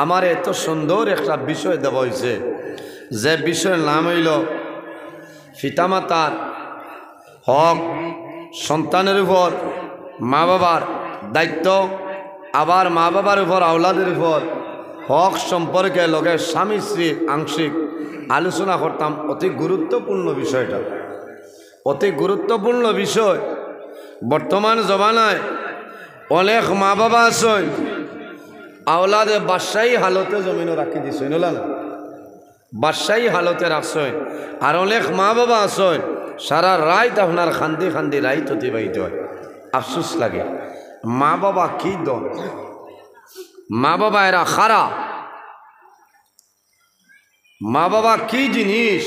আমার এত সুন্দর একটা বিষয় দেওয়া হয়েছে, যে বিষয়ের নাম হইল পিতামাতার হক, সন্তানের উপর মা বাবার দায়িত্ব, আবার মা বাবার উপর আওলাদের উপর হক সম্পর্কে লগে স্বামী স্ত্রীর আংশিক আলোচনা করতাম। অতি গুরুত্বপূর্ণ বিষয়টা, অতি গুরুত্বপূর্ণ বিষয়। বর্তমান জমানায় অনেক মা বাবা আছেন আওলাদে বাদশাহী হালতে জমিনও রাখি দিছে, না বাদশাহী হালতে রাখছেন। আর অনেক মা বাবা আছেন সারা রাত আপনার খান্দি খান্দি রাত অতিবাহিত হয়। আফসোস লাগে, মা বাবা কি দল, মা বাবা এরা খারাপ, মা বাবা কি জিনিস।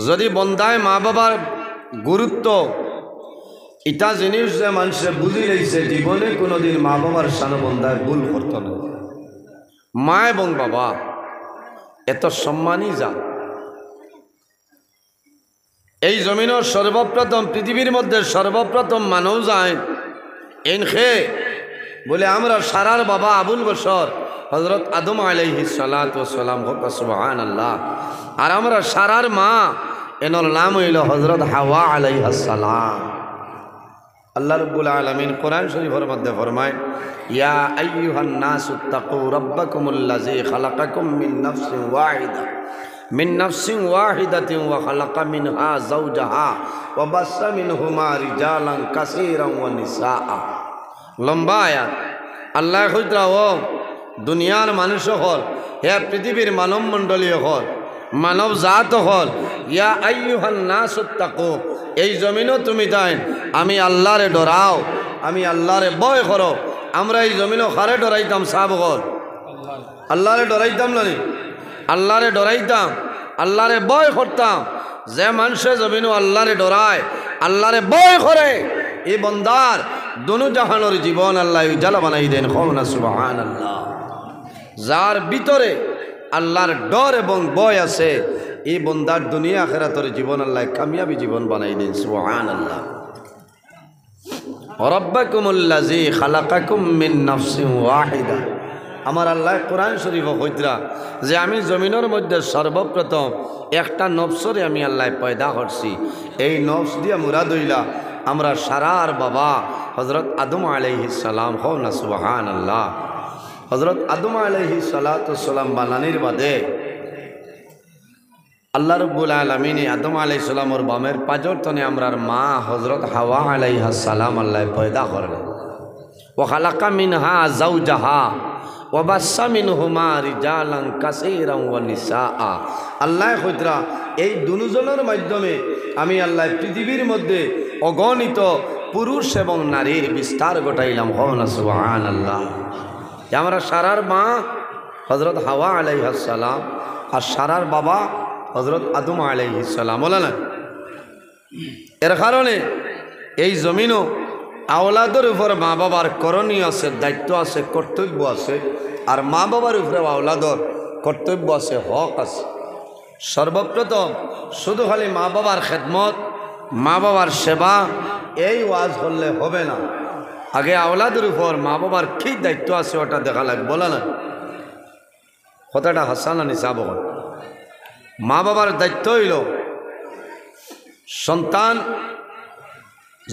যদি বন্দায় মা বাবার গুরুত্ব ইটা জিনিস যে মানুষে বুঝি রয়েছে, জীবনে কোনোদিন মা বাবার সানো বন্দায় ভুল করত না। মা এবং বাবা এত সম্মানই যা। এই জমিনের সর্বপ্রথম, পৃথিবীর মধ্যে সর্বপ্রথম মানব যায় এনখে বলে আমরা সারার বাবা আবুল বশর হজরত আদম আলাইহিস সালাতু ওয়াস সালাম, সুবহানাল্লাহ। আর আমরা সারার মা এনর নাম হইল হজরত হাওয়া আলাইহিস সালাম। আল্লাহ রাব্বুল আলামিন কোরআন শরীফের মধ্যে ফরমায়, ইয়া আইয়ুহান নাসুত্তাকু রাব্বাকুমুল্লাযী খালাকাকুম মিন নাফসিন ওয়াহিদাতিন ওয়া খালাকা মিনহা যাওজাহা ওয়া বাসসা মিনহুমা রিজালান কাসীরান ওয়া নিসাআ। লম্বা আয়াত। আল্লাহ কইতরা ও দুনিয়ার মানুষ হল, হে পৃথিবীর মানব মণ্ডলী হল, মানব জাত হল, ইয়া আইয়ুহান নাসুত্তাকু, এই জমিনও তুমি তাই আমি আল্লাহরে ডরাও, আমি আল্লাহরে ভয় করো। আমরা এই জমিনও খারে ডরাইতাম, সাব হল আল্লাহরে ডরাইতাম না, আল্লাহরে ডরাইতাম, আল্লাহরে ভয় করতাম। যে মানুষে জমিনও আল্লাহরে ডরায়, আল্লাহরে ভয় করে, এই বন্দার দুনু জাহানোর জীবন আল্লাহ উজালা বানাই দেন। কওনা সুবহানাল্লাহ। যার ভিতরে আল্লাহর ডর এবং ভয় আছে, এই বন্দার দুনিয়া আখিরাতের জীবন আল্লাহ কামিয়াবি জীবন বানাই দেন। সুবহানাল্লাহ। রাব্বাকুমুল্লাযী খালাকাকুম মিন নাফসিন ওয়াহিদা। আমার আল্লাহ কোরআন শরীফ কইতরা যে আমি জমিনের মধ্যে সর্বপ্রথম একটা নফসরে আমি আল্লাহ পয়দা করছি। এই নফস দিয়া মুরাদ হইলা আমরা সারার বাবা হজরত আদম আলাইহিস সালাম। কওনা সুবহানাল্লাহ। হজরত আদম আলাইহিস সালাতু ওয়াস সালাম বানানির বাদে আল্লাহ রাব্বুল আলামিন আদম আলাইহিস সালামের বামের পাজর তনে আমরার মা হজরত হাওয়া আলাইহিস সালাম আল্লাহ পয়দা করলেন। ওয়া খালাকা মিনহা যাওজাহা ওয়া বাসসা মিনহুমা রিজালান কাসীরান ওয়া নিসাআ। আল্লাহ কইতরা এই দুজনের মাধ্যমে আমি আল্লাহ পৃথিবীর মধ্যে অগণিত পুরুষ এবং নারীর বিস্তার ঘটাইলাম। কওনা সুবহানাল্লাহ। আমরা সারার মা হজরত হাওয়া আলাইহিস সালাম আর সারার বাবা হজরত আদম আলাইহিস সালাম। বলে না, এর কারণে এই জমিনও আওলাদের উপর মা বাবার করণীয় আছে, দায়িত্ব আছে, কর্তব্য আছে। আর মা বাবার উপরে আওলাদর কর্তব্য আছে, হক আছে। সর্বপ্রথম শুধু খালি মা বাবার খেদমত, মা বাবার সেবা এই ওয়াজ করলে হবে না। আগে আওলাদের উপর মা বাবার কী দায়িত্ব আছে ওটা দেখা লাগবে। বলে না, কথাটা হাসান নিসাব। মা বাবার দায়িত্ব হইল সন্তান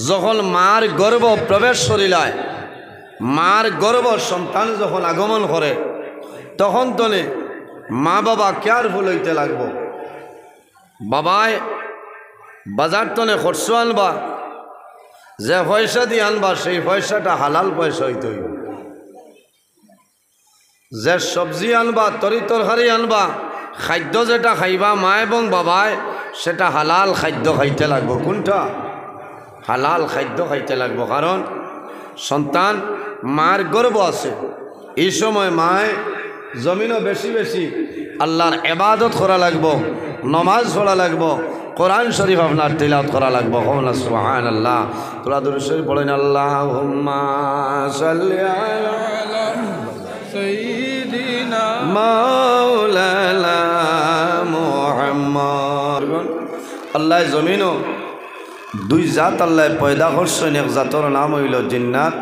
যখন মার গর্ভ প্রবেশ করিলায়, মার গর্ভ সন্তান যখন আগমন করে, তখন তনে মা বাবা কেয়ারফুল হইতে লাগব। বাবায় বাজার তনে খরচ আনবা, যে পয়সা দিয়ে আনবা সেই পয়সাটা হালাল পয়সা হইতে হইব। যে সবজি আনবা, তরি তরকারি আনবা, খাদ্য যেটা খাইবা মা এবং বাবায়, সেটা হালাল খাদ্য খাইতে লাগবো। কোনটা? হালাল খাদ্য খাইতে লাগবো। কারণ সন্তান মার গর্ব আছে, এই সময় মায় জমিনও বেশি বেশি আল্লাহর ইবাদত করা লাগবো, নমাজ পড়া লাগবো, কোরআন শরীফ আপনার তিলাওয়াত করা লাগবো। কওনা সুবহানাল্লাহ। তোরা দুরূদ শরীফ পড়েন। আল্লাহুম্মা সাল্লি আলা সাইয়্যিদিনা মাওলানা মুহাম্মদ। আল্লাহ জমিনও দুই জাত আল্লাহ পয়দা করছেন। এক জাতের নাম হইল জিন্নাত,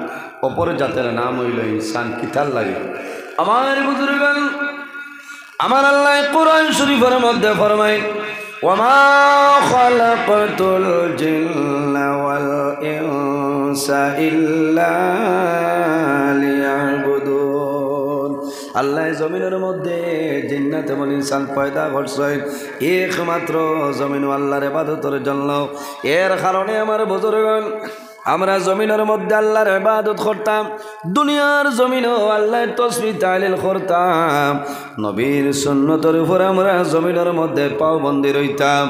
অপর জাতের নাম হইল ইনসান। কিতার লাগে আমার বুজুর্গান, আমার আল্লাহ কোরআন শরীফের মধ্যে ফরমায় ওয়ামা খালাকাতুল জিন্না ওয়াল ইনসা ইল্লা লিয়াবুদুন। আল্লাহ জমিনের মধ্যে জিন্নাত এবং ইনসান পয়দা করছে একমাত্র জমিন আল্লাহর ইবাদতের জন্য। এর কারণে আমার বুজুর্গান, আমরা জমিনের মধ্যে আল্লাহর ইবাদত করতাম, দুনিয়ার জমিনও আল্লাহর তাসবিহ তাহলিল করতাম, নবীর সুন্নতের উপর আমরা জমিনের মধ্যে পাবন্দি রইতাম।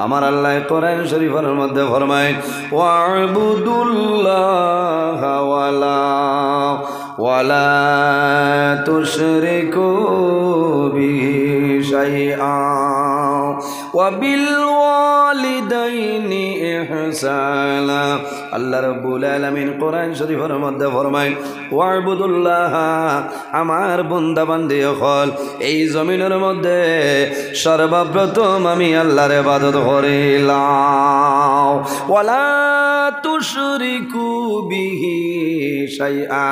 আমার আল্লাহ কোরআন শরীফের মধ্যে ফরমায় ওয়াবুদুল্লাহ ওয়ালা তুশরিকু বিহি শাইআ ওয়াবিল ওয়ালিদাইনি ইহসানা। আল্লাহ রাব্বুল আলামিন কোরআন শরীফের মধ্যে ফরমায় ওয়াবুদুল্লাহ, আমার বান্দা বান্দি হল এই জমিনের মধ্যে সর্বপ্রথম আমি আল্লাহর ইবাদত করিলাম। ওয়ালা তুশরিকু বিহি শাইআ,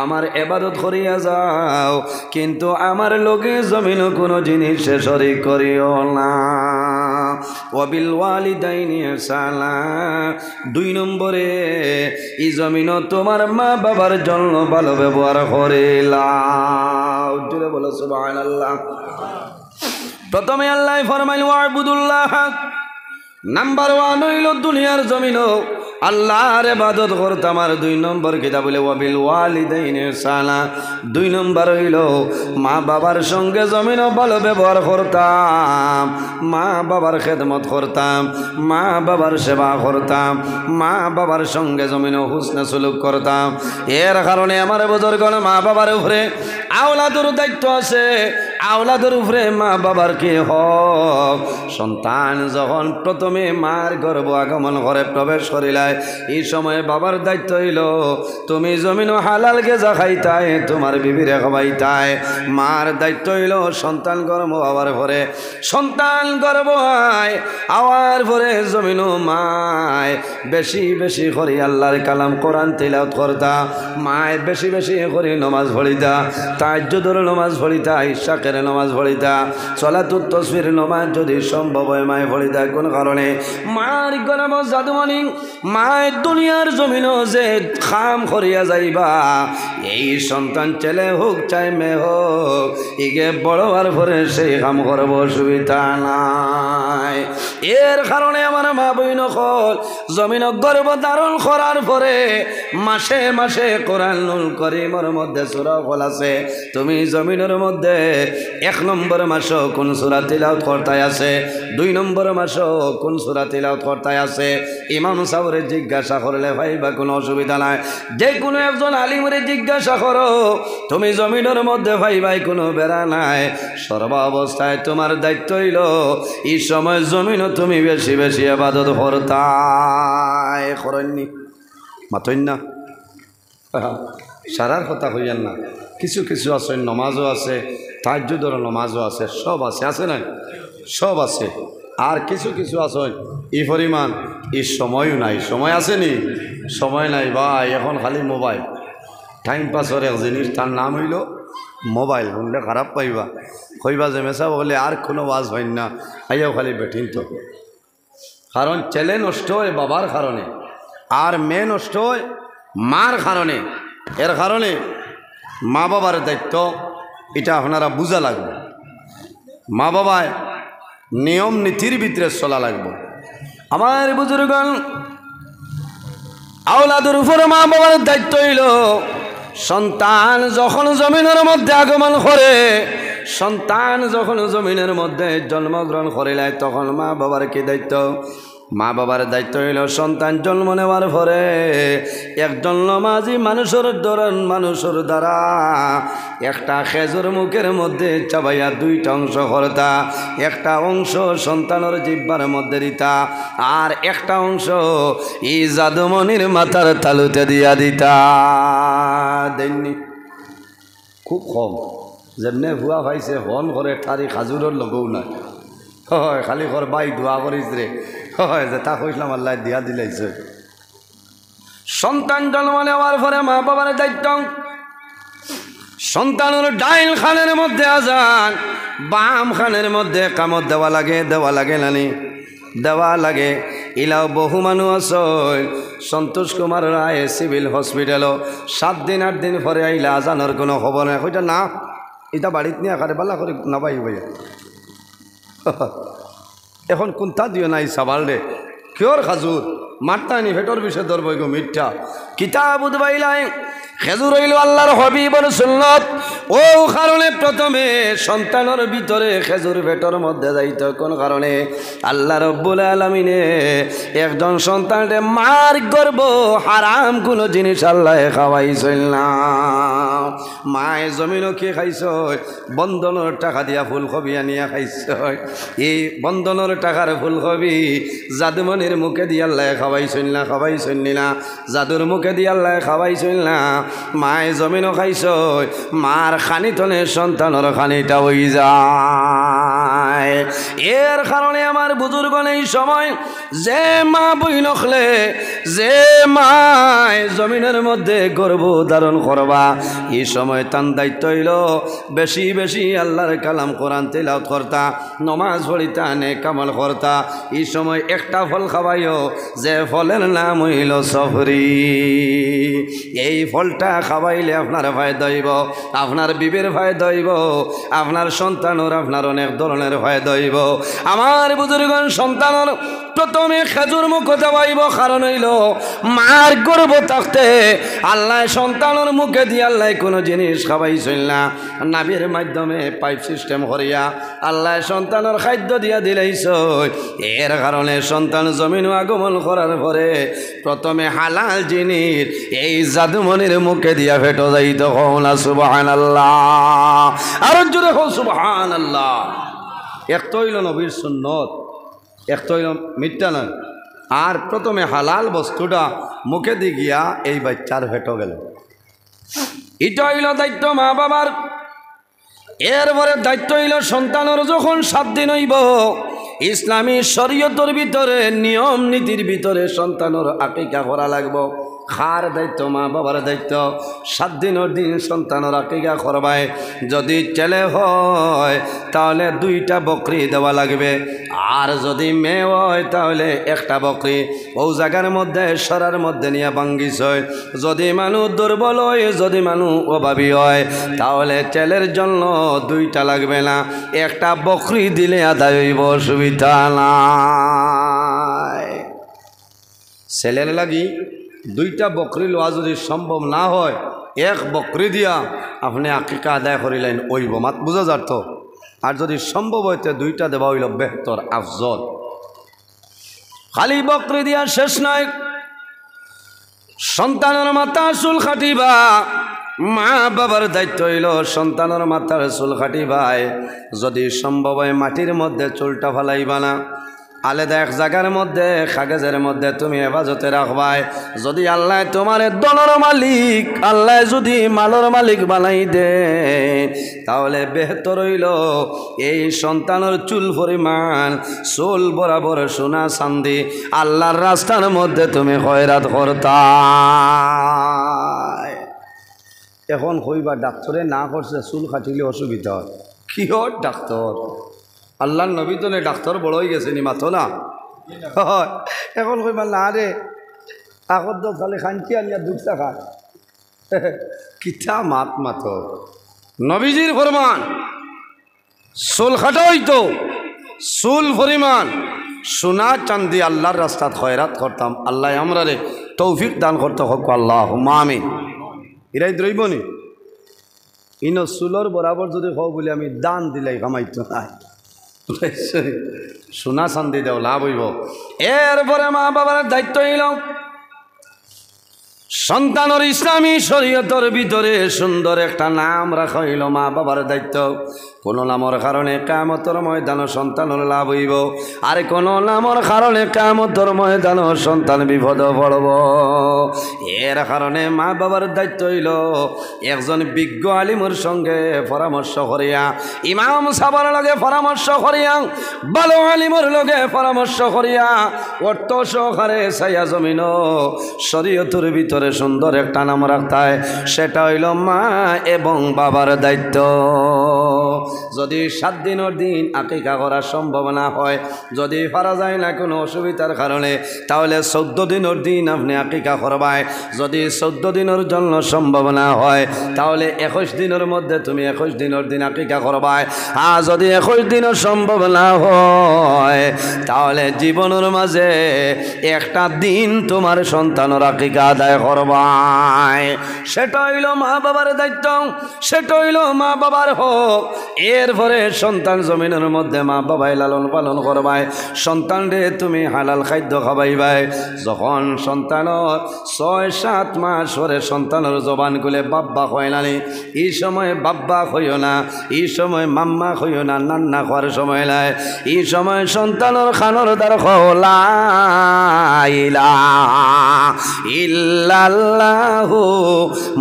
আমার ইবাদত করিয়া যাও কিন্তু আমার লগে জমিন কোনো জিনিস শরীক করিও না। ওয়াবিল ওয়ালিদাইনি ইহসানা, 2 নম্বরে এই জমিন তোমার মা বাবার জন্য ভালো ব্যবহার করিলাম। জোরে বলো সুবহানাল্লাহ। প্রথমে আল্লাহ ফরমাইল ওয়াবুদুল্লাহ, নাম্বার 1 হইল দুনিয়ার জমিন আল্লাহর ইবাদত করতাম। আর 2 নম্বর কিতাব বলে ওয়াবিল ওয়ালিদাইনি ইহসানা, 2 নম্বর হইল মা বাবার সঙ্গে জমিন ভালো ব্যবহার করতাম, মা বাবার খেদমত করতাম, মা বাবার সেবা করতাম, মা বাবার সঙ্গে জমিন হুসনে সুলুক করতাম। এর কারণে আমার বুজুর্গগণ, মা বাবার উপরে আওলাদের দায়িত্ব আছে। আওলাদের উপরে মা বাবার কি হক? সন্তান যখন প্রথমে মার গর্ভ আগমন করে প্রবেশ করিলায়, এই সময় বাবার দায়িত্ব হইল তুমি জমিন হালাল গেজা খাইতায়, তোমার বিবিরে খাওয়াইতায়। মার দায়িত্ব হইল সন্তান গর্ভ হওয়ার পরে, সন্তান গর্ভ হয় হওয়ার পরে জমিন মায় বেশি বেশি করে আল্লাহর কালাম কোরআন তিলাওয়াত করতা, মায় বেশি বেশি করে নমাজ পড়িতা, তাহাজ্জুদের নমাজ পড়িতা, ইশাকের নমাজ পড়িতা, সলাতুত তাসবির নমাজ যদি সম্ভব হয় মায় পড়িতা। কোন কারণে? মার গর্ভ জাদুমণি, মায় দুনিয়ার জমিন যে খাম করিয়া যাইবা, এই সন্তান ছেলে হোক চাই মেয়ে হোক, ইগে বড় হওয়ার পরে সেই কাম করব অসুবিধা নাই। এর কারণে আমার মা বইন হল জমিন গর্ভ ধারণ করার পরে মাসে মাসে কোরআনুল কারীমের মধ্যে সূরা ফল আছে। তুমি জমিনের মধ্যে 1 নম্বর মাস কোন সূরা তিলাওয়াত করতে আছে, 2 নম্বর মাস কোন সূরা তিলাওয়াত করতে আছে, ইমাম সাহেবরে জিজ্ঞাসা করলে ভাইবা কোনো অসুবিধা নাই। যে কোনো একজন আলিমরে জিজ্ঞাসা করো, তুমি জমিনের মধ্যে ভাইবাই কোনো বেড়া নাই। সর্বাবস্থায় তোমার দায়িত্ব হইল এই সময় জমিন তুমি বেশি বেশি ইবাদত করতাই। করেননি মাতইন না, সারার কথা কইয়েন না। কিছু কিছু আছে, নমাজও আছে, তাহাজ্জুদের নমাজও আছে, সব আছে, আছে না? সব আছে। আর কিছু কিছু আছে এই পরিমাণ এই সময়ও নাই। সময় আসেনি? সময় নাই ভাই, এখন খালি মোবাইল। টাইম পাসের এক জিনিস, তার নাম হইল মোবাইল। শুনলে খারাপ পাইবা, কইবা যে মেসা বলে আর কোনো ওয়াজ হয় না, আইয়াও খালি বেঠিন তো। কারণ ছেলে নষ্ট হয় বাবার কারণে, আর মেয়ে নষ্ট হয় মার কারণে। এর কারণে মা বাবার দায়িত্ব এটা আপনারা বুঝা লাগবে। মা বাবায় নিয়ম নীতির ভিতরে চলা লাগবে। আমার বুজুর্গগণ, আওলাদের উপরে মা বাবার দায়িত্ব হইল সন্তান যখন জমিনের মধ্যে আগমন করে, সন্তান যখন জমিনের মধ্যে জন্মগ্রহণ করিলায়, তখন মা বাবার কি দায়িত্ব? মা বাবার দায়িত্ব হইল সন্তান জন্ম নেওয়ার পরে একজন নমাজি মানুষের দ্বারা একটা খেজুর মুখের মধ্যে চাবাইয়া 2টা অংশ করতা। একটা অংশ সন্তানের জিহ্বার মধ্যে দিতা, আর একটা অংশ এই জাদুমণির মাথার তালুতে দিয়া দিতা। দেননি? খুব কম। যেমনে ভুয়া ভাইছে হন করে ঠারি খাজুরের লগও নাই। হয় খালি কর বাই দোয়া করিস রে, হয় যে তা কইলাম আল্লাহ দিয়া দিলাইছে। সন্তান জন্ম নেওয়ার পরে মা বাবার দায়িত্ব সন্তানের ডাইল খানের মধ্যে আজান, বাম খানের মধ্যে কামত দেওয়া লাগে নানি দেওয়া লাগে। ইলাও বহু মানুষ আছে। সন্তোষ কুমার রায় সিভিল হসপিটালও 7 দিন 8 দিন পরে আইলা আজানোর কোনো খবর নাই। ওইটা না, এটা বাড়িতে নিয়ে আকারে পাল্লা করে নাবাই ভাইয়া এখন কোনটা দিও নাই সাবাল রে কিয়র খাজুর মারতানি ভেটর বিষয় ধরবো গো মিথ্যা কিতাব উদ্বাইলাই খেজুর হইল আল্লাহর হবিবর সুন্নত। ও কারণে প্রথমে সন্তানের ভিতরে খেজুর ভেটর মধ্যে যাইত। কোন কারণে? আল্লাহ রব্বুল আলামিনে একজন সন্তানকে মার গর্ব হারাম কোনো জিনিস আল্লাহ খাওয়াইছিল না। মায়ে জমিনও কে খাইছ? বন্ধনের টাকা দিয়া ফুলকবি আনিয়া খাইছ। এই বন্ধনের টাকার ফুলকবি জাদুমনির মুখে দিয়ে আল্লাহ খাওয়াইছিল না? জাদুর মুখে দিয়ে আল্লাহ খাওয়াইছিল না? মায়ে জমিনও খাইছ, মার খানিতনে সন্তানের খানিটা হই যায়। এর কারণে আমার বুজুর্গ এই সময় যে মা বই নখলে, যে মায় জমিনের মধ্যে গর্ভ ধারণ করবা, এই সময় তার দায়িত্ব হইল বেশি বেশি আল্লাহর কালাম কোরআন তেলাওয়াত করতা, নমাজ পড়িতা, নেক আমল করতা। এই সময় একটা ফল খাওয়াইও যে ফলের নাম হইল সফরি। এই ফলটা খাওয়াইলে আপনার ফায়দা হইব, আপনার বিবের ফায়দা হইব, আপনার সন্তানের আপনার অনেক ধরনের ফায়দা হইব। আমার বুজুর্গণ সন্তানের প্রথমে খেজুর মুখ দেওয়াইব, কারণ হইল মার গর্ভ থাকতে আল্লাহ সন্তানের মুখে দিয়ে আল্লাহ কোনো জিনিস খাওয়াইছিল না। নাভির মাধ্যমে পাইপ সিস্টেম করিয়া আল্লাহ সন্তানের খাদ্য দিয়া দিলাইছ। এর কারণে সন্তান জমিন আগমন করার পরে প্রথমে হালাল জিনিস এই জাদুমনির মুখে দিয়া ফেটো যাইত। কওনা সুবহানাল্লাহ, আর জোরে কও সুবহানাল্লাহ। এক তো হইল নবীর সুন্নত, এক তো হইল মিথ্যা নয়। আর প্রথমে হালাল বস্তুটা মুখে দিয়ে গিয়া এই বাচ্চার ফেটো গেল। এটা হইল দায়িত্ব মা বাবার। এরপরে দায়িত্ব হইল সন্তানের যখন 7 দিন হইব, ইসলামী শরীয়তের ভিতরে নিয়ম নীতির ভিতরে সন্তানের আকিকা করা লাগবো। খার দায়িত্ব মা বাবার দায়িত্ব। 7 দিনের দিন সন্তানের আকিকা করবায়। যদি ছেলে হয় তাহলে 2টা বকরি দেওয়া লাগবে, আর যদি মেয়ে হয় তাহলে 1টা বকরি। ও জায়গার মধ্যে সরার মধ্যে নিয়ে ভাঙ্গিস। যদি মানুষ দুর্বল হয়, যদি মানুষ অভাবী হয়, তাহলে ছেলের জন্য 2টা লাগবে না, 1টা বকরি দিলে আদায় হইব, অসুবিধা নাই। ছেলের লাগি 2টা বকরি লওয়া যদি সম্ভব না হয়, 1 বকরি দিয়া আপনি আকিকা আদায় করিলেন, ওইব মাত বুঝা যাত। আর যদি সম্ভব হইতে 2টা দেওয়া হইল বেহতর, আফজল। খালি বকরি দিয়া শেষ নয়, সন্তানের মাথা চুল কাটিবা। মা বাবার দায়িত্ব হইল সন্তানের মাথার চুল কাটিবাই। যদি সম্ভব হয় মাটির মধ্যে চুলটা ফালাইবা না, আলাদা এক জায়গার মধ্যে কাগজের মধ্যে তুমি হেফাজতে রাখবাই। যদি আল্লাহ তোমার দলের মালিক, আল্লাহ যদি মালের মালিক বানাই দে, তাহলে বেহতর হইল এই সন্তানের চুল পরিমাণ চুল বরাবর সোনা চান্দি আল্লাহর রাস্তার মধ্যে তুমি খয়রাত করতা। এখন কইবা ডাক্তারে না করছে চুল কাটিলে অসুবিধা হয়। কি হয় ডাক্তার? আল্লাহর নবী তো ডাক্তার বড় হয়ে গেছে নি মাথো না। এখন কইবা না রে আগত তো খালি খানকি আনিয়া 2 টাকা কিতা মাত মাথো। নবীজির ফরমান চুল কাটা হইতো, চুল পরিমাণ সোনা চান্দি আল্লাহর রাস্তাত খয়রাত করতাম। আল্লাহ আমরা রে তৌফিক দান করতে হোক, আল্লাহুম্মা আমিন। এরাই দ্রৈবনি ইনো চুলর বরাবর যদি হও বলে আমি দান দিলাই কামাইতো নাই, সোনা চান্দি দেও লাভ হইব। এরপরে মা বাবার দায়িত্ব হইল সন্তানের ইসলামী শরীয়তের ভিতরে সুন্দর একটা নাম রাখা হইল মা বাবার দায়িত্ব। কোনো নামের কারণে কিয়ামতের ময়দানে সন্তানের লাভ হইব, আর কোনো নামের কারণে কিয়ামতের ময়দানে সন্তান বিপদে পড়ব। এর কারণে মা বাবার দায়িত্ব হইল একজন বিজ্ঞ আলিমের সঙ্গে পরামর্শ করিয়া, ইমাম সাহেবের লগে পরামর্শ করিয়া, ভালো আলিমের লগে পরামর্শ করিয়া অর্থ সহকারে ছায়া জমিন শরীয়তের ভিতরে ভিতরে সুন্দর একটা নাম রাখতে হয়, সেটা হইল মা এবং বাবার দায়িত্ব। যদি 7 দিনের দিন আকিকা করা সম্ভব না হয়, যদি পারা যায় না কোনো অসুবিধার কারণে, তাহলে 14 দিনের দিন আপনি আকিকা করবাই। যদি 14 দিনের জন্য সম্ভব না হয়, তাহলে 21 দিনের মধ্যে তুমি 21 দিনের দিন আকিকা করবাই। আর যদি 21 দিনও সম্ভব না হয়, তাহলে জীবনের মাঝে একটা দিন তোমার সন্তানের আকিকা আদায় করবাই। সেটা হইল মা বাবার দায়িত্ব, সেটা হইল মা বাবার হক। এরপরে সন্তান জমিনের মধ্যে মা বাবাই লালন পালন করবাই। সন্তানরে তুমি হালাল খাদ্য খাবাইবাই। যখন সন্তানের 6-7 মাস পরে সন্তানের জবান খুলে বাব্বা হয় না, এই সময় বাব্বা হইও না, এই সময় মাম্মা হইও না, নান্না খাওয়ার সময় নাই। এই সময় সন্তানের খানোর দ্বার খোলা ইল্লাল্লাহু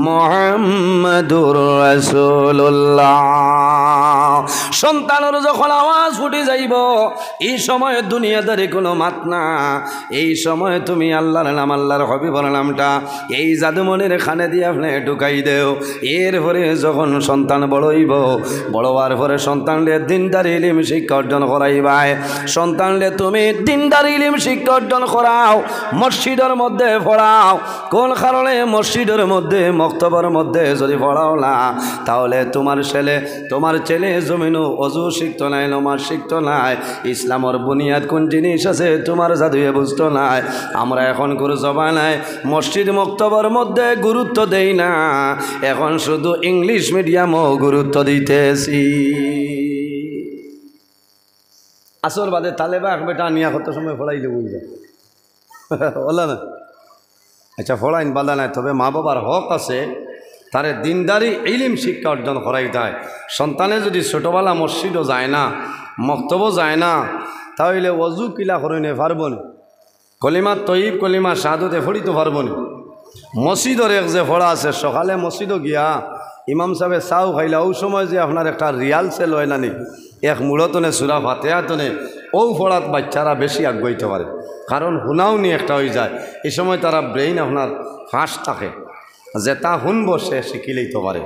মুহাম্মাদুর রাসূলুল্লাহ। সন্তানের যখন আওয়াজ ফুটে যাইব, এই সময় দুনিয়াদারি কোনো মাত না। এই সময় তুমি আল্লাহর নাম, আল্লাহর হবিবর নামটা এই জাদুমনির খানে দিয়ে আপনি ঢুকাই দেও। এরপরে যখন সন্তান বড় হইব, বড় হওয়ার পরে সন্তানরে দিনদার ইলিম শিক্ষা অর্জন করাইবাই। সন্তানরে তুমি দিনদার ইলিম শিক্ষা অর্জন করাও, মসজিদের মধ্যে পড়াও। কোন কারণে? মসজিদের মধ্যে, মক্তবের মধ্যে যদি পড়াও না, তাহলে তোমার ছেলে জমিনও অজু শিখতো নাই, নমাজ শিখতো নাই, ইসলামের বুনিয়াদ কোন জিনিস আছে তোমার জাদুয়ে বুঝতো নাই। আমরা এখন কোনো জমানায় মসজিদ মক্তবের মধ্যে গুরুত্ব দেই না, এখন শুধু ইংলিশ মিডিয়ামও গুরুত্ব দিতেছি। আসর বাদে তালেবা এক বেটা নিয়া কত সময় ফলাইলে বুঝবে বললো না। আচ্ছা, ফলাইন বাধা নাই, তবে মা বাবার হক আছে, তারে দিনদারি ইলিম শিক্ষা অর্জন করাই দেয়। সন্তানে যদি ছোটোবেলা মসজিদও যায় না, মক্তবও যায় না, তাহলে অজু কিলা করিনে পারবো না, কলিমা তৈব কলিমা শাহাদতে ফড়িতে পারবো না। মসজিদের এক যে ফড়া আছে, সকালে মসজিদও গিয়া ইমাম সাহেব চাও খাইলা, ওই সময় যে আপনার একটা রিয়াল সেল হয় না নি, এক মূলতনে সুরা ফাতেহাতনে, ও ফড়াত বাচ্চারা বেশি আগ্রহিত পারে, কারণ হুনাও নি একটা হয়ে যায়। এই সময় তারা ব্রেইন আপনার ফাঁস থাকে, যেটা শুনবো সে শিখিলেই তো পারে।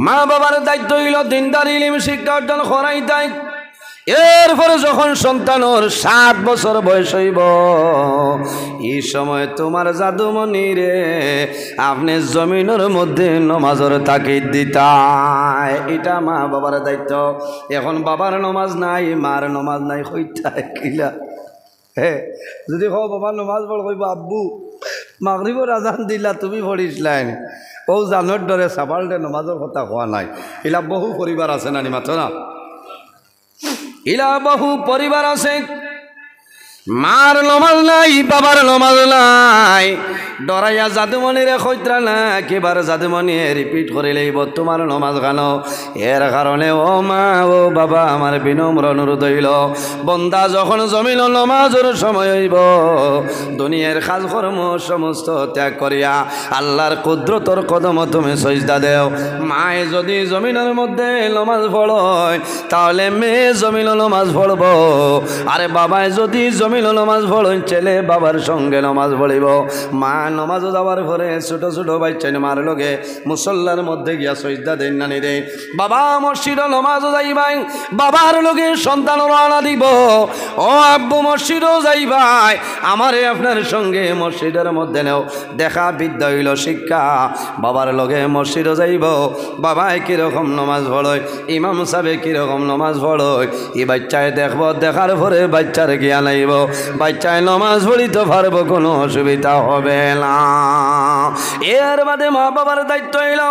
মা বাবার দায়িত্ব হইল দিনদার ইলিম শিক্ষা অর্জন করাই দেয়। এরপরে যখন সন্তানের 7 বছর বয়স হইব, এই সময় তোমার জাদুমণি রে আপনি জমিনের মধ্যে নমাজের তাকিদ দিতায়। এটা মা বাবার দায়িত্ব। এখন বাবার নমাজ নাই, মার নমাজ নাই, হইতায় কিলা হ্যাঁ। যদি কও বাবার নমাজ পড়, কইব আব্বু মাগরিবের আজান দিলা তুমি পড়িসলাই, ও জানোর ডরে সাবালটে নমাজের কথা কোয়া নাই। ইলা বহু পরিবার আছে নানি মাত্র না, ইলা বহু পরিবার আছে, মার নমাজ নাই, বাবার নমাজ নাই, ডরাইয়া জাদুমণিরে খৈত্রা না, একেবারে জাদুমণি রিপিট করে লইব তোমার নমাজ গানো। এর কারণে ও মা ও বাবা আমার বিনম্র অনুরোধ হইল, বন্দা যখন জমিল নমাজের সময় হইব, দুনিয়ার কাজকর্ম সমস্ত ত্যাগ করিয়া আল্লাহর কুদরতর কদম তুমি সজদা দেও। মায়ে যদি জমিনের মধ্যে নমাজ পড়য়, তাহলে মেয়ে জমিল নমাজ পড়ব। আরে বাবায় যদি জমিল নমাজ পড়য়, ছেলে বাবার সঙ্গে নমাজ পড়িব। মা নমাজও যাওয়ার পরে ছোট ছোট বাচ্চা মার লগে মুসল্লার মধ্যে গিয়া সজদা দেন নানি দে। বাবা মসজিদ নমাজও যাইবাই, বাবার লগে সন্তান রানা দিব। ও আব্বু মসজিদও যাইবাই, আমারে আপনার সঙ্গে মসজিদের মধ্যে নেও। দেখা বিদ্যা হইল শিক্ষা। বাবার লগে মসজিদও যাইব, বাবাই কীরকম নমাজ পড়য়, ইমাম সাহেব কীরকম নমাজ পড়য়, এই বাচ্চায় দেখব। দেখার পরে বাচ্চার জ্ঞান আইব, বাচ্চায় নমাজ পড়িতে পারবো, কোনো অসুবিধা হবে না। এর বাদে মা বাবার দায়িত্ব হইল,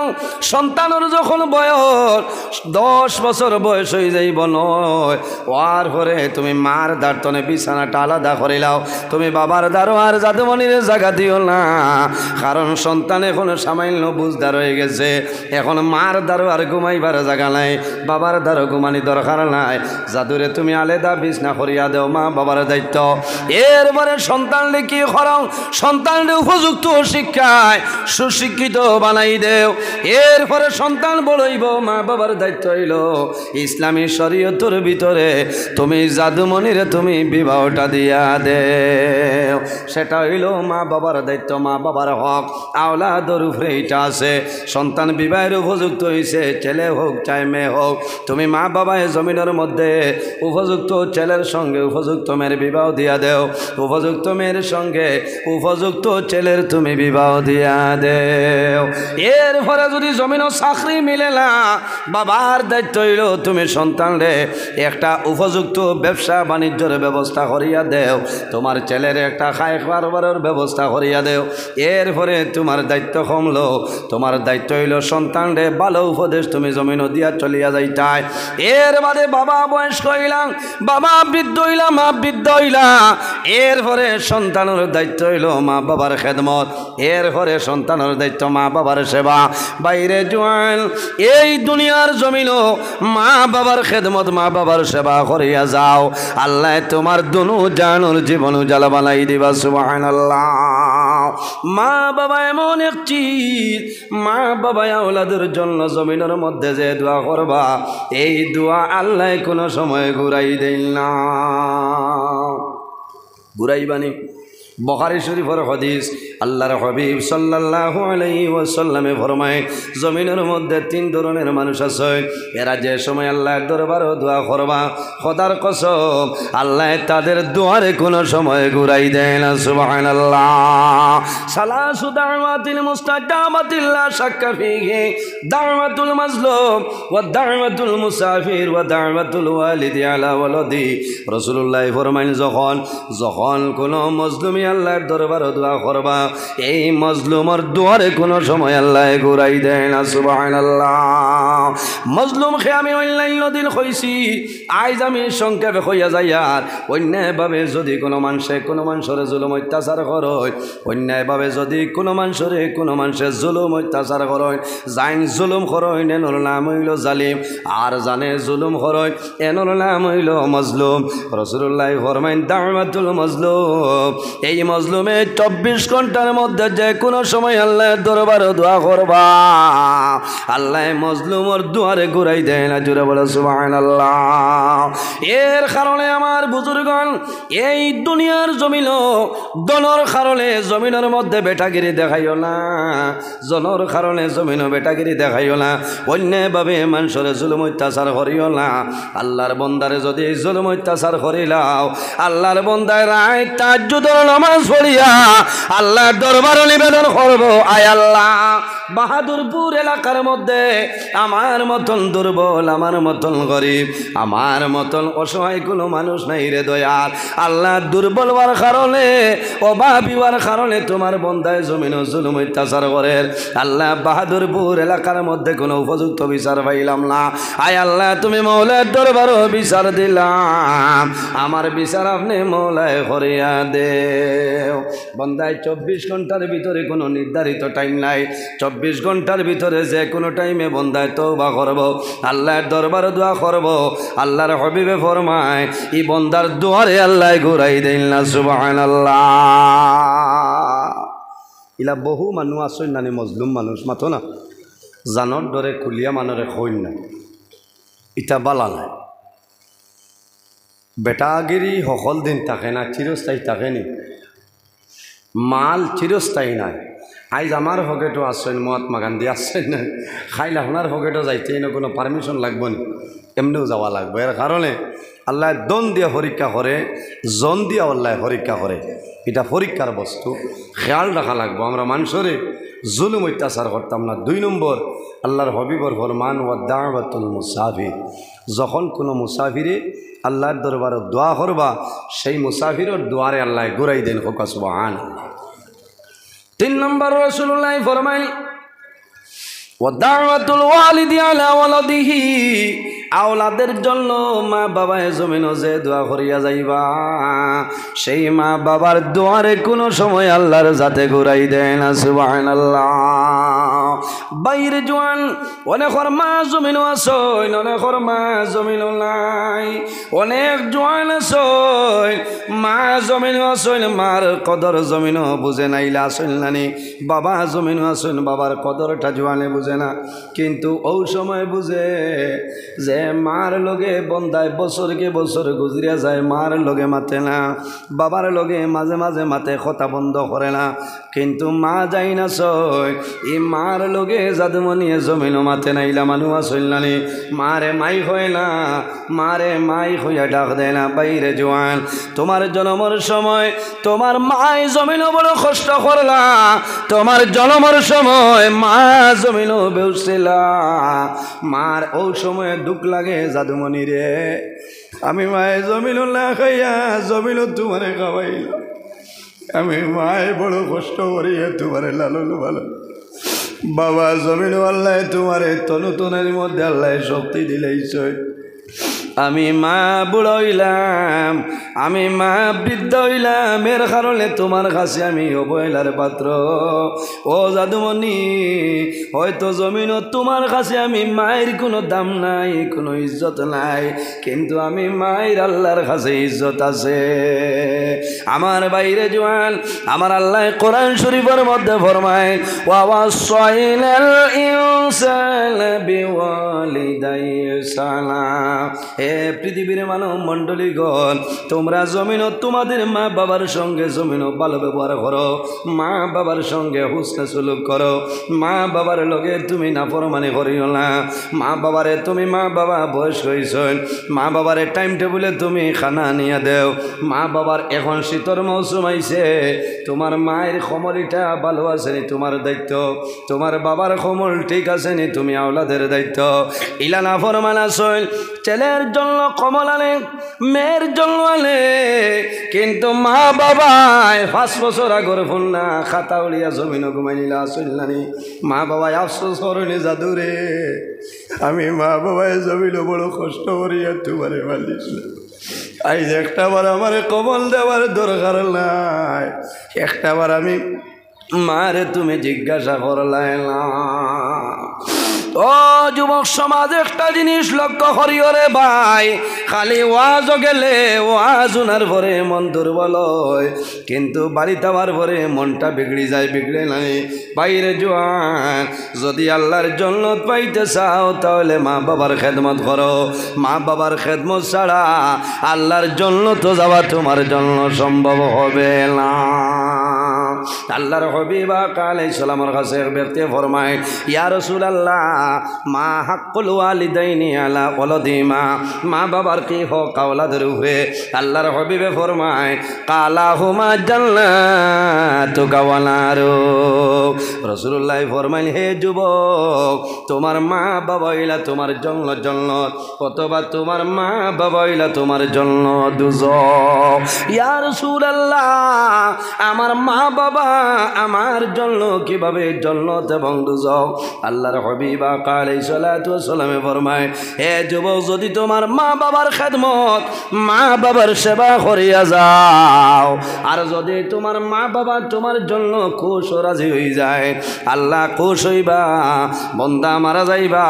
সন্তানের যখন বয়স 10 বছর বয়স হয়ে যাইব নয়, ওয়ার পরে তুমি মার দাঁড়তনে বিছানাটা আলাদা করে লাও। তুমি বাবার দ্বারও আর জাদুমণির জায়গা দিও না, কারণ সন্তান এখন সামান্য বুঝদার হয়ে গেছে। এখন মার দ্বারও আর ঘুমাইবার জায়গা নাই, বাবার দ্বারও ঘুমানি দরকার নাই। জাদুরে তুমি আলাদা বিছনা করিয়া দেও, মা বাবার দায়িত্ব। দেও। এরপরে সন্তানকে কি করো? সন্তানকে উপযুক্ত শিক্ষায় সুশিক্ষিত বানাই দেও। এরপরে সন্তান বলইব, মা বাবার দায়িত্ব হইল ইসলামী শরীয়তের ভিতরে তুমি জাদুমণিরে তুমি বিবাহটা দিয়া দেও। সেটা হইল মা বাবার দায়িত্ব, মা বাবার হক। আওলাদর উপরে এটা আছে। সন্তান বিবাহের উপযুক্ত হয়েছে, ছেলে হোক চাই মেয়ে হোক, তুমি মা বাবায় জমিনের মধ্যে উপযুক্ত ছেলের সঙ্গে উপযুক্ত মেয়ের বিবাহ দিয়া দেও। উপযুক্ত মেয়ের সঙ্গে উপযুক্ত ছেলের তুমি বিবাহ দিয়া দেও। এরপরে যদি জমিনও চাকরি মিলে না, বাবার দায়িত্ব হইল তুমি সন্তানরে একটা উপযুক্ত ব্যবসা বাণিজ্যের ব্যবস্থা করিয়া দেও। তোমার ছেলের একটা খায় কারবারের ব্যবস্থা করিয়া দেও। এরপরে তোমার দায়িত্ব কমলো, তোমার দায়িত্ব হইল সন্তানরে ভালো উপদেশ তুমি জমিনও দিয়া চলিয়া যাইতাই। এর বাদে বাবা বয়স্ক হইলাম, বাবা বৃদ্ধ হইলাম, মা বৃদ্ধ হইলা, এরপরে সন্তানের দায়িত্ব হইল মা বাবার খেদমত। এরপরে সন্তানের দায়িত্ব মা বাবার সেবা। বাইরে জোয়ান এই দুনিয়ার জমিনও মা বাবার খেদমত, মা বাবার সেবা করিয়া যাও, আল্লাহ তোমার দুনু জানুর জীবন উজালা বানাই দিবা। সুবহানাল্লাহ। মা বাবা এমন এক চিজ, মা বাবা আওলাদের জন্য জমিনের মধ্যে যে দোয়া করবা, এই দোয়া আল্লাহ কোনো সময় ঘুরাই দেন না। ঘুরাইবানি বুখারী শরীফের হাদিস, আল্লাহর হাবিব সাল্লাল্লাহু আলাইহি ওয়াসাল্লামে ফরমায়, জমিনের মধ্যে তিন ধরনের মানুষ আছে, এরা যে সময় আল্লাহর দরবারে দোয়া করবা, খোদার কসম আল্লাহ তাদের দোয়ারে কোনো সময় ঘুরাই দেয় না। সুবহানাল্লাহ। সালাসু দাওয়াতিল মুস্তাজাবাতিল লা শাক্কা ফীহি, দাওয়াতুল মাজলুম ওয়া দাওয়াতুল মুসাফির ওয়া দাওয়াতুল ওয়ালিদি আলা ওয়ালাদি। রাসূলুল্লাহ ফরমায়, যখন কোনো মজলুম আল্লাহর দরবারে দোয়া করবা, এই মজলুমের দুয়ারে কোনো সময় আল্লাহ ঘুরাই দেয় না। সুবহানাল্লাহ। মজলুমকে আমি অন্যান্য দিন কইছি, আজ আমি সংক্ষেপে কইয়া যাই। আর অন্যায়ভাবে যদি কোনো মানুষের জুলুম অত্যাচার করয়, অন্যায়ভাবে যদি কোনো মানুষের জুলুম অত্যাচার করয়, জাইন জুলুম করয় এনোর নাম হইল জালিম, আর জানে জুলুম করয় এনোর নাম হইল মজলুম। রাসূলুল্লাহ ফরমাইন, দাওয়াতুল মজলুম, এই মজলুমে 24 ঘন্টার মধ্যে যে কোনো সময় আল্লাহর দরবারে দোয়া করবা, আল্লাহ মজলুমের দুয়ারে ঘুরাই দেয় না। জোরে বলে সুবহানাল্লাহ। এর কারণে আমার বুজুর্গণ, এই দুনিয়ার জমিন দনর কারণে জমিনের মধ্যে বেটাগিরি দেখাইও না, জনর কারণে জমিনও বেটাগিরি দেখাইও না, অন্যায়ভাবে মানুষের জুলুম অত্যাচার করিও না। আল্লাহর বন্দারে যদি জুলুম অত্যাচার করিলাও, আল্লাহর বন্দায় রায় তাহাজ্জুদের নামাজ পড়িয়া আল্লাহর দরবারে নিবেদন করব, আয় আল্লাহ, বাহাদুরপুর এলাকার মধ্যে আমার মতন দুর্বল, আমার মতন গরিব, আমার মতন অসহায় কোনো মানুষ নাই রে দয়াল। আল্লাহ, দুর্বল হওয়ার কারণে, অভাবী হওয়ার কারণে তোমার বন্দায় জমিন জুলুম অত্যাচার করে। আল্লাহ, বাহাদুরপুর এলাকার মধ্যে কোনো উপযুক্ত বিচার পাইলাম না, আয় আল্লাহ, তুমি মৌলার দরবারও বিচার দিলাম, আমার বিচার আপনি মৌলায় করিয়া দেও। বন্দায় 24 ঘন্টার ভিতরে কোনো নির্ধারিত টাইম নাই, 24 ঘন্টার ভিতরে যে কোনো টাইমে বন্দায় তওবা করব, আল্লাহর দরবারে দোয়া করব। আল্লাহর হাবিবে ফরমায়, এই বন্দার দুয়ারে আল্লাহ ঘুরাই দেন না। সুবহানাল্লাহ। ইলা বহু মানুষ আসই নানি মজলুম মানুষ মাথো না, জানর দরে খুলিয়া মানুরে কইন না, ইটা বালা নাই। বেটাগিরি সকল দিন থাকে না, চিরস্থায়ী থাকে নি, মাল চিরস্থায়ী নাই। আইজ আমার পকেটও আসছেন, মহাত্মা গান্ধী আসছেন না, খাইলে আপনার পকেটও যাইতে না, কোনো পারমিশন লাগবে না, এমনিও যাওয়া লাগবে। এর কারণে আল্লাহ দন দিয়া পরীক্ষা করে, জন দিয়া আল্লাহ পরীক্ষা করে, এটা পরীক্ষার বস্তু, খেয়াল রাখা লাগবো। আমরা মানুষরে জুলুম অত্যাচার করতাম না। 2 নম্বর, আল্লাহর হবিবর ফরমান, ওয়া দাওয়াতুল মুসাফির, যখন কোনো মুসাফিরে আল্লাহর দরবারে দোয়া করবা, সেই মুসাফিরের দুয়ারে আল্লাহ ঘুরাই দেন। হোকা সুবহানাল্লাহ। 3 নম্বর, রাসূলুল্লাহ ফরমাই, ওয়া দাওয়াতুল ওয়ালিদি আলা ওয়ালাদিহি, আওলাদের জন্য মা বাবায় জমিন যে দোয়া করিয়া যাইবা সেই মা বাবার দোয়ারে কোনো সময় আল্লাহর যাতে ঘুরাই দেয় না সুবহানাল্লাহ বাইরে জোয়ান অনেকর মা জমিন আসই অনেকর মা জমিন নাই অনেক জোয়ান আসই মা জমিন আসইল মার কদর জমিন বুঝে নাইলে আসইল নানি বাবা জমিন আসইল বাবার কদরটা জোয়ানে বুঝে না কিন্তু ওই সময় বুঝে যে মার লগে বন্দায় বছরকে বছর গুজরিয়া যায় মার লগে মাতে না বাবার লগে মাঝে মাঝে মাতে কথা বন্ধ করে না কিন্তু মা যাই না সই এই মার লগে জাদুমনিয়ে জমিন মাতে নাইলা মানুষ আসইল নানি মারে মাই হয় না মারে মাই হইয়া ডাক দেয় না বাইরে জোয়ান তোমার জন্মের সময় তোমার মাই জমিন বড় কষ্ট করলা তোমার জন্মের সময় মা জমিন বেউছিলা মার ওই সময় দুঃখ লাগে জাদুমণি রে আমি মায়ে জমিন না খাইয়া জমিন তোমারে খাওয়াইলাম আমি মায়ে বড় কষ্ট করিয়া তোমারে লালন ভালো বাবা জমিন আল্লাহ তোমারে তনু তনের মধ্যে আল্লাহ শক্তি দিলেইছে আমি মা বুড়ো হইলাম আমি মা বৃদ্ধ হইলাম এর কারণে তোমার কাছে আমি অবহেলার পাত্র ও জাদুমণি হয়তো জমিন তোমার কাছে আমি মায়ের কোনো দাম নাই কোনো ইজ্জত নাই কিন্তু আমি মায়ের আল্লাহর কাছে ইজ্জত আছে আমার বাইরে জোয়ান আমার আল্লাহ কোরআন শরীফের মধ্যে ফরমায় ওয়াসাইনাল ইনসানা বিওয়ালিদাইহি সালাম হে পৃথিবীর মানব মণ্ডলীগণ তোমরা জমিনও তোমাদের মা বাবার সঙ্গে জমিনও ভালো ব্যবহার করো মা বাবার সঙ্গে হুসনে সুলুক করো মা বাবার লগে তুমি নাফরমানি করিও না মা বাবারে তুমি মা বাবা বয়স হয়েছেন মা বাবারে টাইম টেবিলে তুমি খানা নিয়ে দেও মা বাবার এখন শীতর মৌসুম আইছে তোমার মায়ের খমরিটা ভালো আছে নি তোমার দায়িত্ব তোমার বাবার খমল ঠিক আছে নি তুমি আওলাদের দায়িত্ব ইলা নাফরমান আছেন ছেলের জন্য কমল আনে মেয়ের জন্য আনে কিন্তু মা বাবায় 5 বছর আগর ফোন না খাতা উড়িয়া জমিন ঘুমাই নিলা আসলানি মা বাবায় আফসোস করেনি জাদুরে আমি মা বাবায় জমিন বড় কষ্ট করিয়া তোমারে মালিস আইজ একটাবার আমার কমল দেওয়ার দরকার নাই একটাবার আমি মারে তুমি জিজ্ঞাসা করলাই না ও যুবক সমাজ একটা জিনিস লক্ষ্য করিও রে ভাই খালি ওয়াজ গেলে ওয়াজ শোনার পরে মন দুর্বল হয় কিন্তু বাড়িতে আবার পরে মনটা বিগড়ে যায় বিগড়ে নাই বাইরে জোয়ান যদি আল্লাহর জান্নাত পাইতে চাও তাহলে মা বাবার খেদমত করো মা বাবার খেদমত ছাড়া আল্লাহর জান্নাত যাওয়া তোমার জন্য সম্ভব হবে না আল্লাহর হাবিব আলাইহিস সালামের কাছে এক ব্যক্তি ফরমায় ইয়া রাসূলুল্লাহ মা হাক্কুল ওয়ালিদাইনি আলা ওয়ালাদিমা মা বাবার কি হক আওলাদের উপরে আল্লাহর হাবিবে ফরমায় কালাহুমা জান্নাতুকা ওয়া নারু রাসূলুল্লাহ ফরমাইল হে যুবক তোমার মা বাবা হইলা তোমার জন্য জান্নাত অথবা তোমার মা বাবা হইলা তোমার জন্য দুজক ইয়া রাসূলুল্লাহ আমার মা বাবা আমার জন্য কিভাবে জান্নাত এবং দুজক আল্লাহর হাবিব আলাইহিস সালাতু ওয়াস সালামে ফরমায় হে যুবক যদি তোমার মা বাবার খেদমত মা বাবার সেবা করিয়া যাও আর যদি তোমার মা বাবা তোমার জন্য খুশ ও রাজি হয়ে যায় আল্লাহ খুশ হইবা বান্দা মারা যাইবা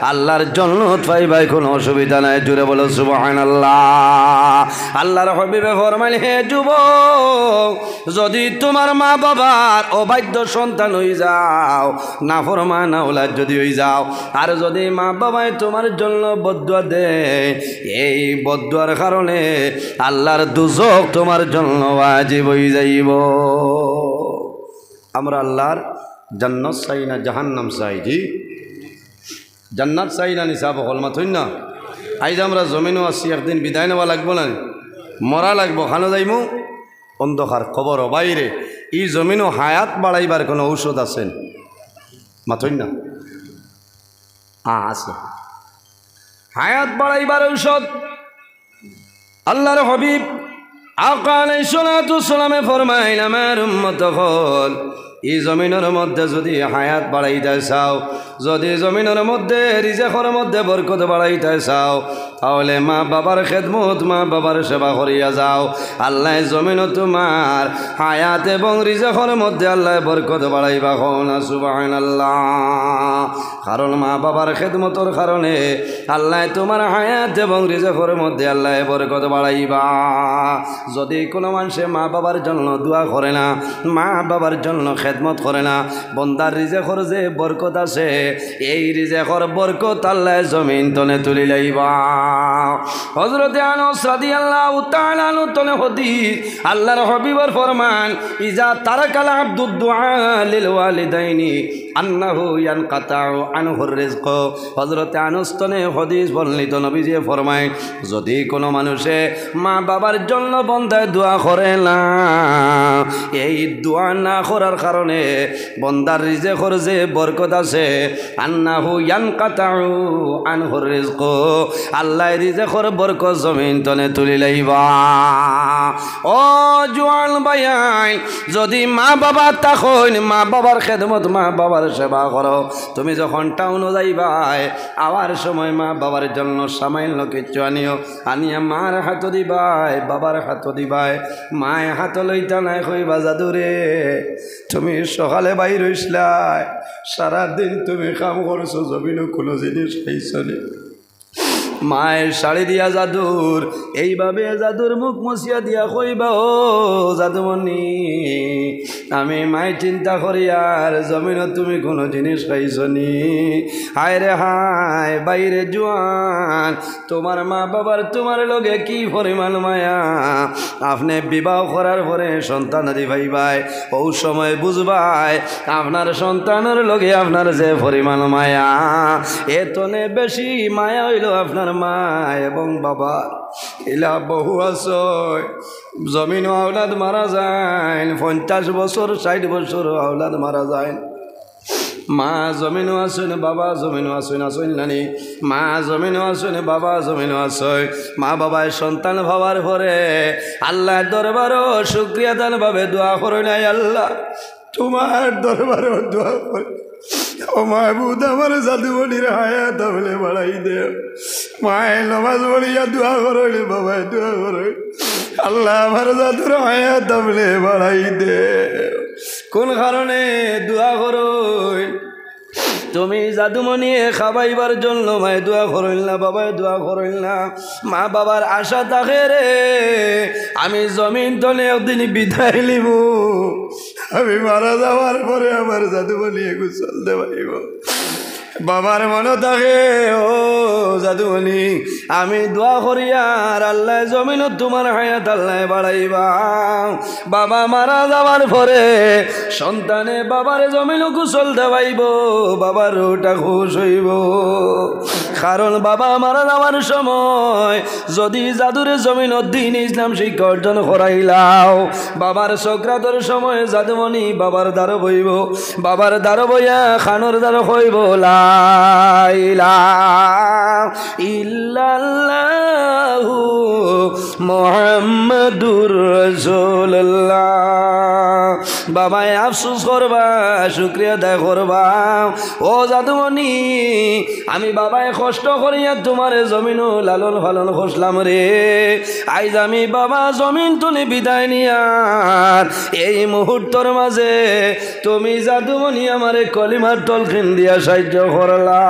আল্লাহর জান্নাত পাইবাই কোনো অসুবিধা নাই জুড়ে বলো সুবহানাল্লাহ আল্লাহর হাবিবে ফরমায় হে যুবক যদি তোমার মা বাবার অবাধ্য সন্তান হয়ে যাও নাফরমান আওলাদ যদি হয়ে যাও আর যদি মা বাবাই তোমার জন্য বদদুয়া দেয় এই বদদুয়ার কারণে আল্লাহর দুজক তোমার জন্য ওয়াজিব হয়ে যাইব আমরা আল্লাহর জান্নাত চাই না জাহান্নাম চাই জি জান্নাত চাই না নিসাব হলমাত হই না আইজ আমরা জমিনও আছি একদিন বিদায় নেওয়া লাগবো না মরা লাগবো খানো যাইমু অন্ধকার খবর বাইরে এই জমিনও হায়াত বাড়াইবার কোনো ঔষধ আছেন মাথই না আছে হায়াত বাড়াইবার ঔষধ আল্লাহর হাবিব আকা আলাইহিস সালাতু ওয়াস সালামে ফরমাইল আমার উম্মত হল এই জমিনের মধ্যে যদি হায়াত বাড়াইতে চাও যদি জমিনের মধ্যে রিজেকের মধ্যে বরকত বাড়াইতে চাও তাহলে মা বাবার খেদমত মা বাবার সেবা করিয়া যাও আল্লাহ জমিন তোমার হায়াত এবং রিজেকের মধ্যে আল্লাহ বরকত বাড়াইবা না সুবহানাল্লাহ কারণ মা বাবার খেদমতের কারণে আল্লাহ তোমার হায়াত এবং রিজেকের মধ্যে আল্লাহ বরকত বাড়াইবা যদি কোনো মানুষে মা বাবার জন্য দোয়া করে না মা বাবার জন্য খেদমত করে না বন্দার রিজেকের যে বরকত আছে এই রিজেকের বরকত আল্লাহ জমিন তনে তুলি লাইবা হযরত আনাস রাদিয়াল্লাহু তাআলা আনহু তনে হাদিস আল্লাহর হাবিবের ফরমান ইজা তারাকাল আবদুদ দুআ লিল ওয়ালিদাইনি আন্নাহু ইয়ানকাতাউ আনহুর রিজক হযরত আনাস তনে হাদিস বর্ণিত নবীজি ফরমায় যদি কোনো মানুষে মা বাবার জন্য বন্দায় দোয়া করে না এই দোয়া না করার কারণে বন্দার রিজেকের যে বরকত আছে আন্নাহু ইয়ানকাতাউ আনহুর রিজক আল্লাহ রিজেকের বরকত জমিন তনে তুলি লাইবা ও জোয়ান ভাই যদি মা বাবা তখন মা বাবার খেদমত মা বাবার সেবা করো তুমি যখন টাউনে যাইবাই আবার সময় মা বাবার জন্য সামান্য কিছু আনিয়া মার হাত দিবাই বাবার হাত দিবাই মায় হাত লইতা নাই কইবা জাদুরে তুমি সকালে বাইর হইসলাই সারাদিন তুমি কাম করছো জমিনও কোনো জিনিস খাইছনি মায়ের শাড়ি দিয়া জাদুর এইভাবে জাদুর মুখ মশিয়া দিয়া কইবা ও জাদুমণি আমি মায় চিন্তা করি আর জমিনত তুমি কোনো জিনিস খাইছনি হায় রে হায় বাইরে জোয়ান তোমার মা বাবার তোমার লগে কি পরিমাণ মায়া আপনি বিবাহ করার পরে সন্তান আদি ভাইবাই ও সময় বুঝবাই আপনার সন্তানের লগে আপনার যে পরিমাণ মায়া এতনে বেশি মায়া হইল আপনার মা এবং বাবা ইলা বহু আছে জমিন আওলাদ মারা যায় 50 বছর 60 বছর আওলাদ মারা যায় মা জমিনও আসুন বাবা জমিনও আসুন আসুন নানি মা জমিনও আসুন বাবা জমিনও আসুন মা বাবায় সন্তান ভাবার পরে আল্লাহর দরবারও শুকরিয়া দান ভাবে দোয়া করে নাই আল্লাহ তোমার দরবারও দোয়া করে ও মাহবুদ আমার জাদুমণির হায়াত বলে বাড়াই দে মায় নমাজ পড়িয়া দোয়া করলে বাবায় দোয়া করে আল্লাহ আমার জাদুর হায়াত বলে বাড়াই দে কোন কারণে দোয়া করো তুমি জাদুমণি খাবাইবার জন্য মায় দোয়া করইল না বাবায় দোয়া করইল না মা বাবার আশা থাকে রে আমি জমিন তলে একদিন বিদায় লিব আমি মারা যাওয়ার পরে আমার জাদুমণি গোসল দেবাইব বাবার মনে থাকে ও জাদুমণি আমি দোয়া করি আর আল্লাহ জমিনত তোমার হায়াত আল্লাহ বাড়াইবা বাবা মারা যাওয়ার পরে সন্তানে বাবার জমিন গোসল দেবাইব বাবার ওটা খুশ হইব কারণ বাবা মারা যাওয়ার সময় যদি জাদুরে জমিনত দ্বীন ইসলাম শিক্ষা অর্জন করাইলাও বাবার সকরাতের সময় জাদুমণি বাবার দ্বারা বইব বাবার দ্বারা বইয়া খানোর দ্বারা হইব লা ইলাহা ইল্লাল্লাহু মুহাম্মাদুর রাসূলুল্লাহ বাবায় আফসোস করবা শুকরিয়া আদায় করবা ও জাদুমণি আমি বাবায় কষ্ট করিয়া তোমার জমিন লালন পালন করলাম রে আইজ আমি বাবা জমিন তুলি বিদায় নিয়ার এই মুহূর্তের মাঝে তুমি জাদুমণি আমারে কলিমার তলখিন দিয়া সাহায্য করলা